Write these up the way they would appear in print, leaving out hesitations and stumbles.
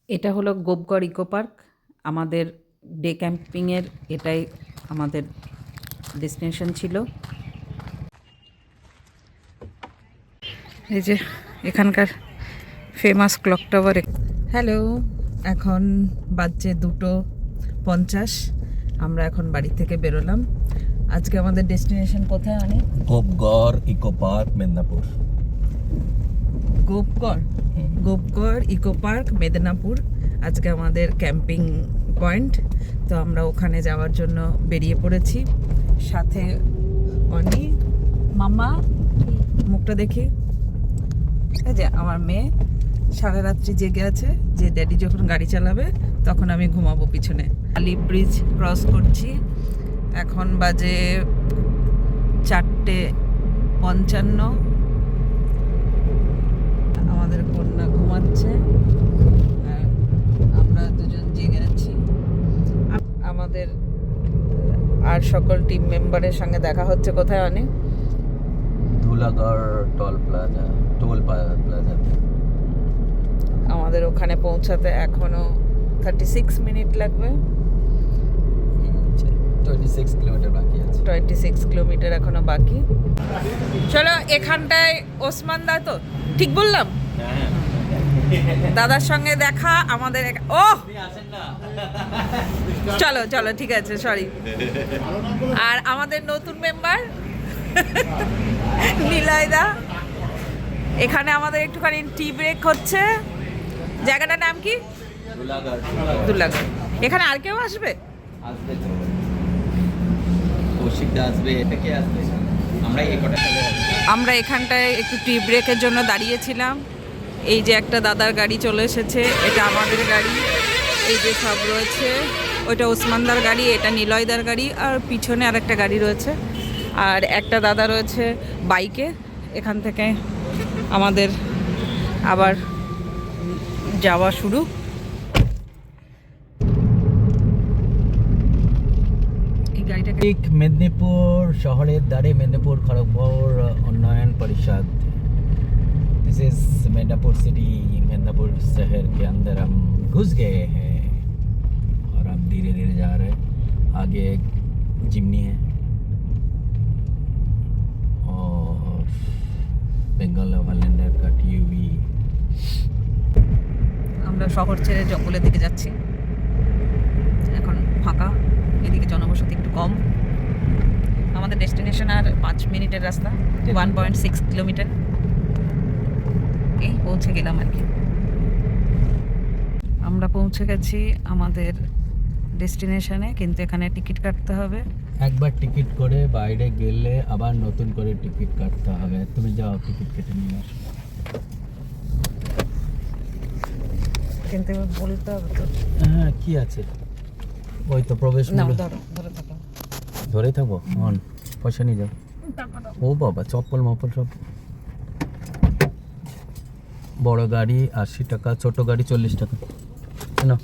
এটা হলো Gopegarh eco park. আমাদের ডে ক্যাম্পিংয়ের এটাই আমাদের ডেস্টিনেশন ছিল। এই যে এখানকার ফেমাস ক্লক টাওয়ার। হ্যালো, এখন বাজছে 2:50। আমরা এখন বাড়ি থেকে বেরোলাম। আজকে আমাদের ডেস্টিনেশন কোথায় অনেক? Gopgarh eco park Medinipur. Gopgarh eco park Medinipur আজকে আমাদের ক্যাম্পিং পয়েন্ট। তো আমরা ওখানে যাওয়ার জন্য বেরিয়ে পড়েছি। সাথে অনি, মামা, মুখটা দেখি, এই যে আমার মেয়ে সারা রাত্রি জেগে আছে যে ড্যাডি যখন গাড়ি চালাবে তখন আমি ঘুমাবো পিছনে। আলি ব্রিজ ক্রস করছি। এখন বাজে 4:55। আমাদের কন্যা ঘুমাচ্ছে আর আমরা দুজন জেগে আছি। আমাদের আর সকল টিম মেম্বারের সঙ্গে দেখা হচ্ছে কোথায় অনেক? Dhulagarh toll plaza. আমাদের ওখানে পৌঁছাতে এখনো 36 মিনিট লাগবে। 26 কিলোমিটার বাকি আছে। 26 কিলোমিটার এখনো বাকি। চলো, এখানটায় ওসমান দা, তো ঠিক বললাম? দাদার সঙ্গে দেখা আমাদের। ও চলো চলো, ঠিক আছে, সরি। আর আমাদের নতুন মেম্বার নিলয় দা। এখানে আমাদের একটুখানি টি ব্রেক হচ্ছে। জায়গাটার নাম কি? দুলাগড়। এখানে আর কেউ আসবে? আমরা এখানটায় একটু টি ব্রেকের জন্য দাঁড়িয়েছিলাম। এই যে একটা দাদার গাড়ি চলে এসেছে, এটা আমাদের গাড়ি। এই যে সব রয়েছে, ওইটা ওসমানদার গাড়ি, এটা নিলয়দার গাড়ি, আর পিছনে আর একটা গাড়ি রয়েছে। আর একটা দাদা রয়েছে বাইকে। এখান থেকে আমাদের আবার যাওয়া শুরু। এই গাড়িটাকে মেদিনীপুর শহরের ধারে মেদিনীপুর खड़गपुर उन्नयन परिषद। This is Medinipur city. Medinipur शहर के अंदर हम घुस गए हैं और हम धीरे धीरे जा रहे हैं। आगे एक जिमनी है और बेंगल ओवरलैंडर का टीवी। আমরা শহর ছেড়ে জঙ্গলের দিকে যাচ্ছি। এখন ফাঁকা, এদিকে জনবসতি একটু কম। আমাদের ডেস্টিনেশন আর 5 মিনিটের রাস্তা, 1.6 কিলোমিটার। এই পৌঁছে গেলাম আর কি। আমরা পৌঁছে গেছি আমাদের ডেস্টিনেশনে, কিন্তু এখানে টিকিট কাটতে হবে। একবার টিকিট করে বাইরে গেলে আবার নতুন করে টিকিট কাটতে হবে। তুমি যাও টিকিট কেটে নিয়ে আসো। কিন্তু বলতে হবে তো। হ্যাঁ, কি আছে? ওই তো প্রবেশ না, মূল্য। ধরে থাকো। ধরেই থাকবো। পয়সা নিয়ে যাও। ও বাবা, চপ্পল মপল সব। বড় গাড়ি 80 টাকা, ছোট গাড়ি 40 টাকা। না,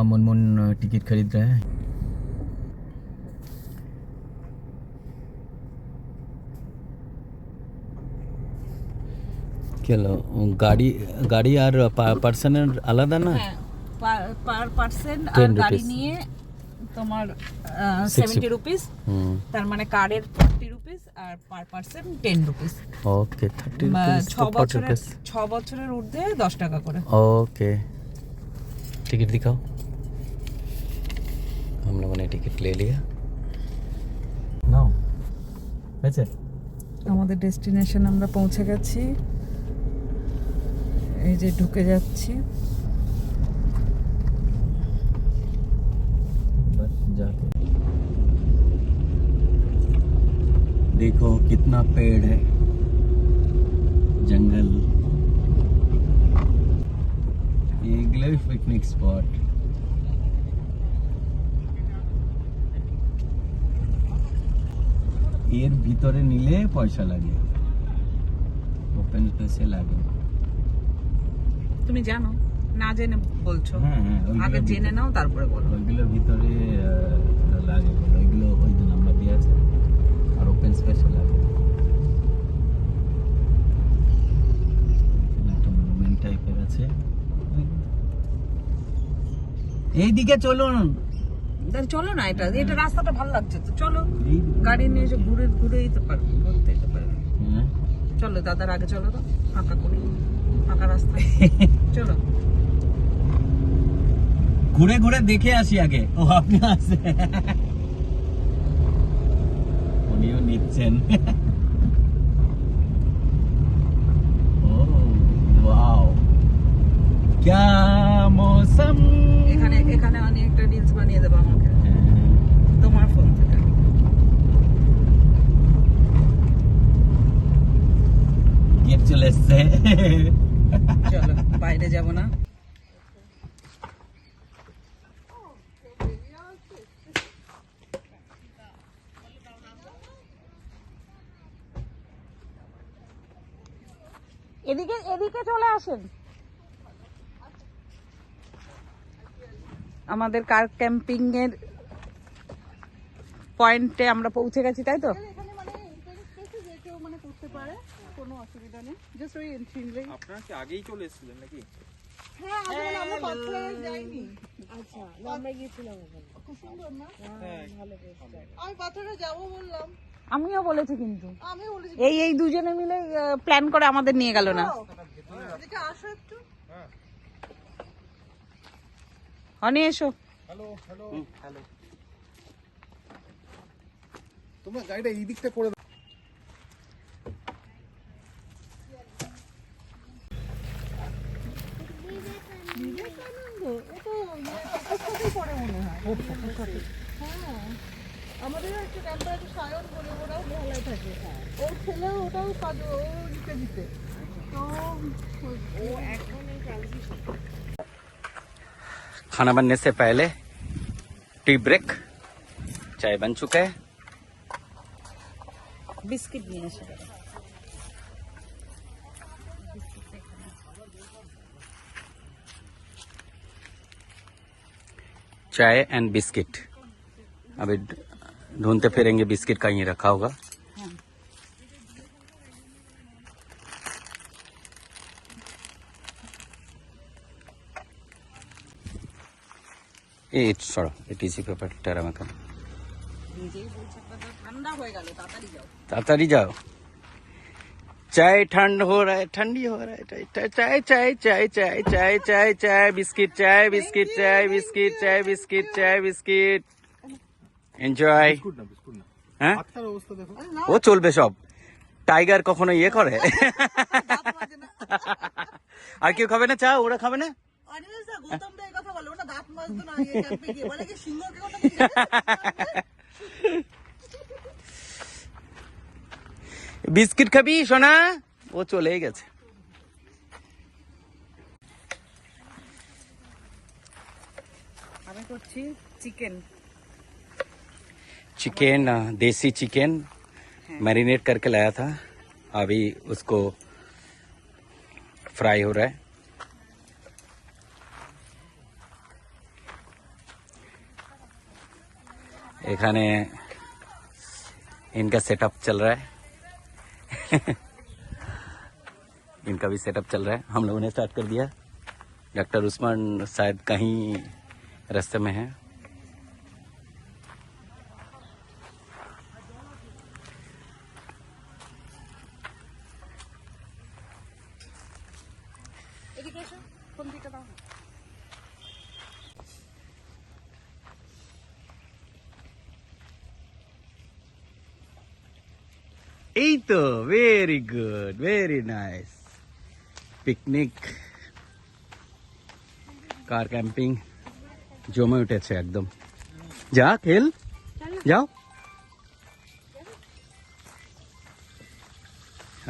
मुनमुन टिकट खरीद रहे हैं। চলো, গাড়ি আর পার্সনের আলাদা না? পার পার্সন আর গাড়ি নিয়ে তোমার 70 রুপিস। তার মানে কারের 40 রুপিস আর পার পার্সন 10 রুপিস। ওকে, 30 রুপিস। 6 বছরের ঊর্ধ্বে 10 টাকা করে। ओके, टिकट दिखाओ। हम लोगों ने टिकट ले लिया। नाउ ऐसे আমাদের ডেস্টিনেশন আমরা পৌঁছে গেছি। এই যে ঢুকে যাচ্ছি। बस जाके देखो कितना पेड़ है, जंगल। ये पिकनिक स्पॉट। এর ভিতরে নিলে পয়সা লাগে, ওপেন প্লেসে লাগে। তুমি জানো না, জেনে বলছো? হ্যাঁ, আগে জেনে নাও তারপরে বলো। ওইগুলোর ভিতরে লাগে বলে ওইগুলো ওই যে নাম্বার দিয়ে আছে আর ওপেন স্পেশাল লাগে একটা মুভমেন্ট টাইপের আছে এইদিকে চলুন তাহলে চলো না, এটা এটা রাস্তাটা ভালো লাগছে তো, চলো গাড়ি নিয়ে এসে ঘুরে ঘুরেই তো পারবো, ঘুরতে যেতে পারবো। হ্যাঁ চলো দাদার আগে চলো তো, ফাঁকা করি, ফাঁকা রাস্তা চলো। ঘুরে ঘুরে দেখে আসি আগে। ও আপনি আসে উনিও নিচ্ছেন। ও ওয়াও क्या मौसम এখানে এখানে আমি একটা রিলস বানিয়ে দেবো আমাকে তোমার ফোন থেকে। গেট চলে এসছে। চলো বাইরে যাব না, এদিকে এদিকে চলে আসেন। আমাদের কার ক্যাম্পিং এর পয়েন্টে আমরা পৌঁছে গেছি, তাই তো? আপনারা কি আগেই চলে এসেছিলেন নাকি? আমিও বলেছি, কিন্তু এই এই দুজনে মিলে প্ল্যান করে আমাদের নিয়ে গেল না। অনি এসো। হ্যালো হ্যালো হ্যালো, তোমরা গাড়িটা এই দিকটা করে দাও। আমাদের একটা ক্যাম্পার একটা সায়ন বলে, ওরাও ভালো থাকে, ওর ছেলে ওটাও কাজ ও দিতে দিতে তো ও এখন ট্রানজিশন। खाना बनने से पहले टी ब्रेक, चाय बन चुका है। বিস্কিট নিয়ে এসো। चाय एंड बिस्किट। अभी ढूंढते फिरेंगे बिस्किट कहीं रखा होगा। ये छोड़ो, ये टिश्यू पेपर टेरा में कर। নিজেই বলছে আপনাদের ঠান্ডা হয়ে গেল, তাড়াতাড়ি যাও। ताड़ी जाओ, चाय ठंड हो रहा है, ठंडी हो रहा है, चाय चाय चाय चाय चाय चाय चाय चाय बिस्किट, चाय बिस्किट, चाय बिस्किट, चाय बिस्किट, चाय बिस्किट। एंजॉय। বিস্কুট না হ্যাঁ আত্মার অবস্থা দেখো। ও চলবে সব, টাইগার কখনো ইয়ে করে। আর কেউ খাবে না চা? ওরা খাবে না? বিস্কিট খাবি সোনা? ও চলেই গেছে। আমি করছি চিকেন। चिकन, देसी चिकन मैरिनेट करके लाया था, अभी उसको फ्राई हो रहा है। एखाने इनका सेटअप चल रहा है। इनका भी सेटअप चल रहा है। हम लोगों ने स्टार्ट कर दिया। डॉक्टर उस्मान शायद कहीं रास्ते में है। এদিকে এসো, ফোন দিতে দাও। এই তো very good, very nice. Picnic, car camping জমে উঠেছে একদম। যা খেল, जाओ।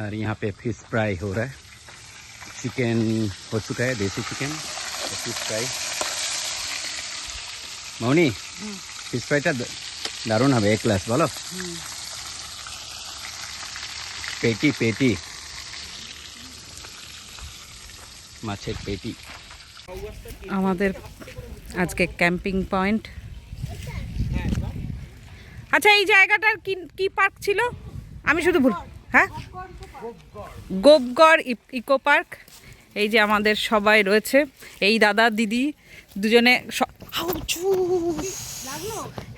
और यहाँ पे फिश फ्राई हो रहा है। चिकन हो चुका है, desi chicken, fish fry. Mouni, fish फ्राईটা দারুণ হবে, এক ক্লাস বলো। পেটি পেটি, মাছের পেটি। আমাদের আজকে ক্যাম্পিং পয়েন্ট আচ্ছা এই জায়গাটার কি কি পার্ক ছিল আমি শুধু ভুল হ্যাঁ গোপগড় ইকো পার্ক। এই যে আমাদের সবাই রয়েছে, এই দাদা দিদি দুজনে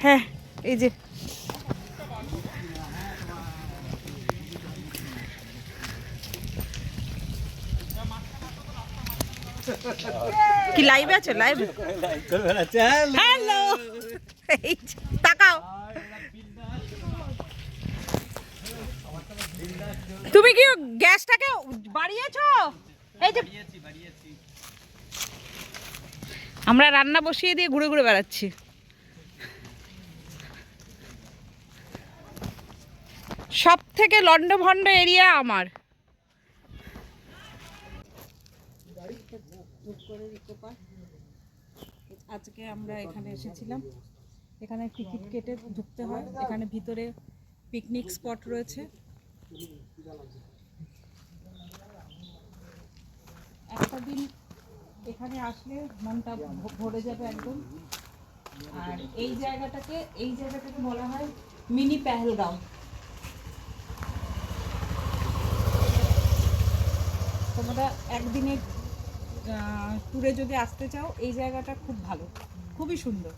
হ্যাঁ এই যে কি লাইভে আছে লাইভ হ্যালো এই যে, তাকাও তুমি কি গ্যাসটাকে বাড়িয়েছো? এই যে আমরা রান্না বসিয়ে দিয়ে ঘুরে ঘুরে বেড়াচ্ছি। সব থেকে লন্ডভন্ড এরিয়া আমার। আজকে আমরা এখানে এসেছিলাম, এখানে টিকিট কেটে ঢুকতে হয়। এখানে ভিতরে পিকনিক স্পট রয়েছে। একটা দিন এখানে আসলে মনটা ভরে যাবে একদম। আর এই জায়গাটাকে বলা হয় মিনি পেহেলগাঁও। তোমরা একদিনে ট্যুরে যদি আসতে চাও এই জায়গাটা খুব ভালো, খুবই সুন্দর।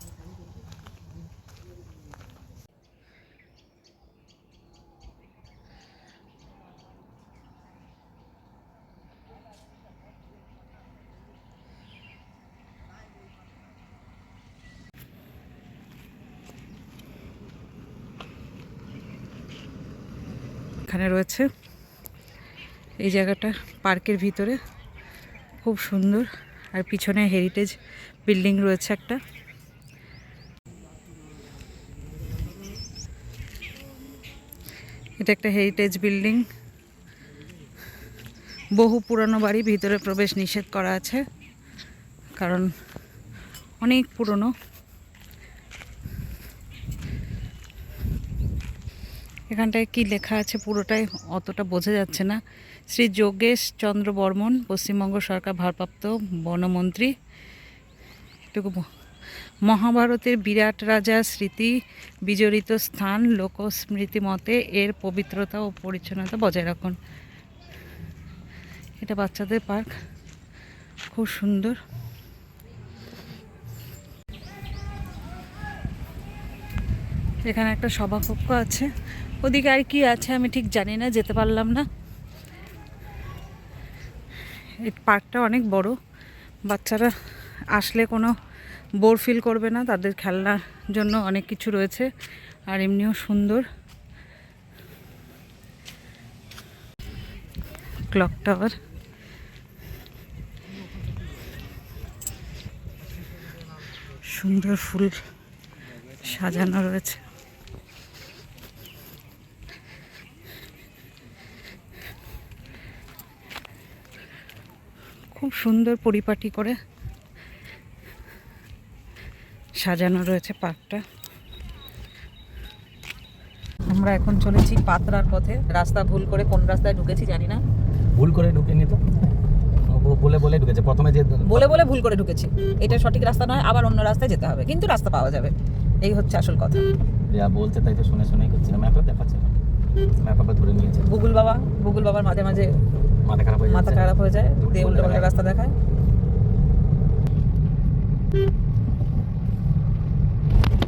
এখানে রয়েছে এই জায়গাটা পার্কের ভিতরে, খুব সুন্দর। আর পিছনে হেরিটেজ বিল্ডিং রয়েছে একটা। এটা একটা হেরিটেজ বিল্ডিং, বহু পুরানো বাড়ি। ভিতরে প্রবেশ নিষেধ করা আছে কারণ অনেক পুরনো। এখানটায় কি লেখা আছে পুরোটাই অতটা বোঝা যাচ্ছে না। শ্রী যোগেশ চন্দ্র বর্মন, পশ্চিমবঙ্গ সরকার ভারপ্রাপ্ত বনমন্ত্রী। এটুকু মহাভারতের বিরাট রাজা স্মৃতি বিজড়িত স্থান, লোকস্মৃতি মতে এর পবিত্রতা ও পরিচ্ছন্নতা বজায় রাখুন। এটা বাচ্চাদের পার্ক, খুব সুন্দর। এখানে একটা সভাকক্ষ আছে, ওদিকে আর কি আছে আমি ঠিক জানি না, যেতে পারলাম না। এই পার্কটা অনেক বড়, বাচ্চারা আসলে কোনো বোর ফিল করবে না, তাদের খেলনার জন্য অনেক কিছু রয়েছে। আর এমনিও সুন্দর। ক্লক টাওয়ার, সুন্দর ফুল সাজানো রয়েছে। খুব সুন্দর পরিপাটি করে সাজানো রয়েছে পার্কটা। আমরা এখন চলেছি পাতরার পথে। রাস্তা ভুল করে কোন রাস্তায় ঢুকেছি জানি না। ভুল করে ঢুকেনি তো, বলে বলে ঢুকেছে প্রথমে, যে বলে ভুল করে ঢুকেছি। এটা সঠিক রাস্তা নয়, আবার অন্য রাস্তায় যেতে হবে, কিন্তু রাস্তা পাওয়া যাবে, এই হচ্ছে আসল কথা। যা বলছে তাই তো শুনে শুনেই করছি না, ম্যাপে দেখাচ্ছে না, ম্যাপ আবার ধরে নিয়েছে। গুগল বাবার মাঝে মাঝে মাথা খারাপ হয়ে যায়, দিয়ে উল্টো পাল্টা রাস্তা দেখায়।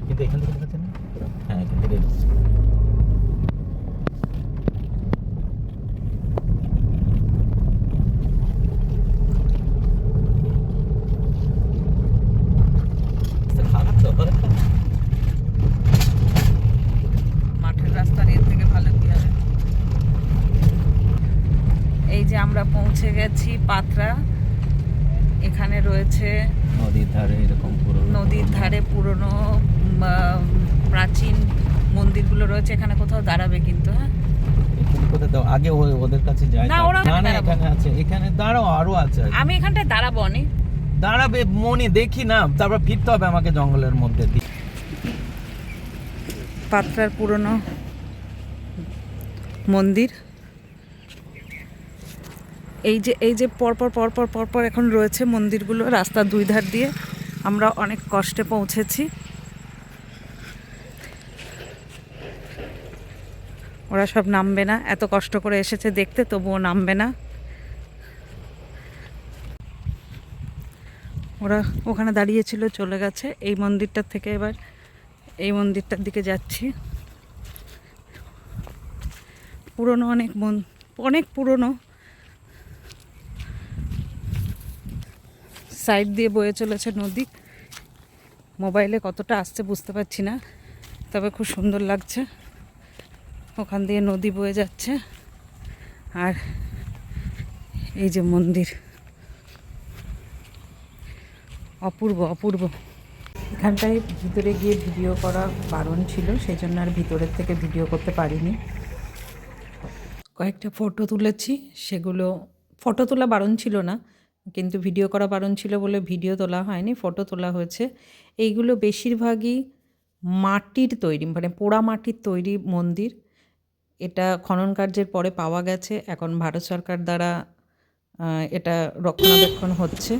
কিন্তু এখান থেকে দেখাচ্ছে না। হ্যাঁ, এখান থেকে মাঠের রাস্তার এর থেকে ভালো কি হবে। এই যে আমরা পৌঁছে গেছি পাতরা। এখানে রয়েছে নদীর ধারে এরকম নদীর ধারে পুরনো প্রাচীন মন্দিরগুলো রয়েছে। এখানে কোথাও দাঁড়াবে কিন্তু, হ্যাঁ আগে ওদের কাছে যায় না, ওরা না, এখানে আছে, এখানে দাঁড়াও, আরো আছে। আমি এখানটায় দাঁড়াবো অনেক, দাঁড়াবে মনে দেখি না, তারপর ফিরতে হবে আমাকে জঙ্গলের মধ্যে দিয়ে। পাতরার পুরনো মন্দির। এই যে পরপর এখন রয়েছে মন্দিরগুলো রাস্তার দুই ধার দিয়ে। আমরা অনেক কষ্টে পৌঁছেছি। ওরা সব নামবে না, এত কষ্ট করে এসেছে দেখতে, তবুও নামবে না। ওরা ওখানে দাঁড়িয়েছিল, চলে গেছে। এই মন্দিরটার থেকে এবার এই মন্দিরটার দিকে যাচ্ছি। পুরনো অনেক পুরনো। সাইড দিয়ে বয়ে চলেছে নদী। মোবাইলে কতটা আসছে বুঝতে পারছি না, তবে খুব সুন্দর লাগছে। ওখান দিয়ে নদী বয়ে যাচ্ছে, আর এই যে মন্দির, অপূর্ব অপূর্ব। এখানটায় ভিতরে গিয়ে ভিডিও করা বারণ ছিল, সেই জন্য আর ভিতরের থেকে ভিডিও করতে পারিনি। কয়েকটা ফটো তুলেছি, সেগুলো ফটো তোলা বারণ ছিল না, কিন্তু ভিডিও করা বারণ ছিল বলে ভিডিও তোলা হয়নি, ফটো তোলা হয়েছে। এইগুলো বেশিরভাগই মাটির তৈরি, মানে পোড়া মাটির তৈরি মন্দির। এটা খনন কার্যের পরে পাওয়া গেছে, এখন ভারত সরকার দ্বারা এটা রক্ষণাবেক্ষণ হচ্ছে।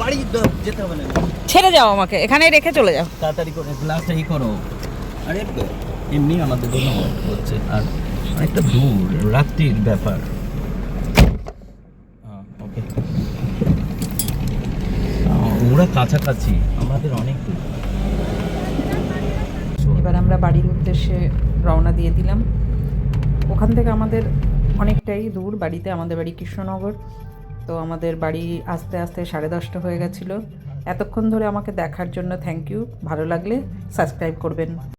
বাড়ি যেতে হবে না, ছেড়ে যাও আমাকে, এখানে রেখে চলে যাও। তাড়াতাড়ি করে গ্লাসটা ই করো। আরে এমনি আমাদের জন্য হচ্ছে, আর অনেকটা দূর, রাত্রির ব্যাপার। ওকে, ওরা কাছাকাছি, আমাদের অনেক দূর। এবার আমরা বাড়ির উদ্দেশ্যে রওনা দিয়ে দিলাম। ওখান থেকে আমাদের অনেকটাই দূর বাড়িতে, আমাদের বাড়ি কৃষ্ণনগর। তো আমাদের বাড়ি আস্তে আস্তে 10:30 হয়ে গেছিলো। এতক্ষণ ধরে আমাকে দেখার জন্য থ্যাংক ইউ। ভালো লাগলে সাবস্ক্রাইব করবেন।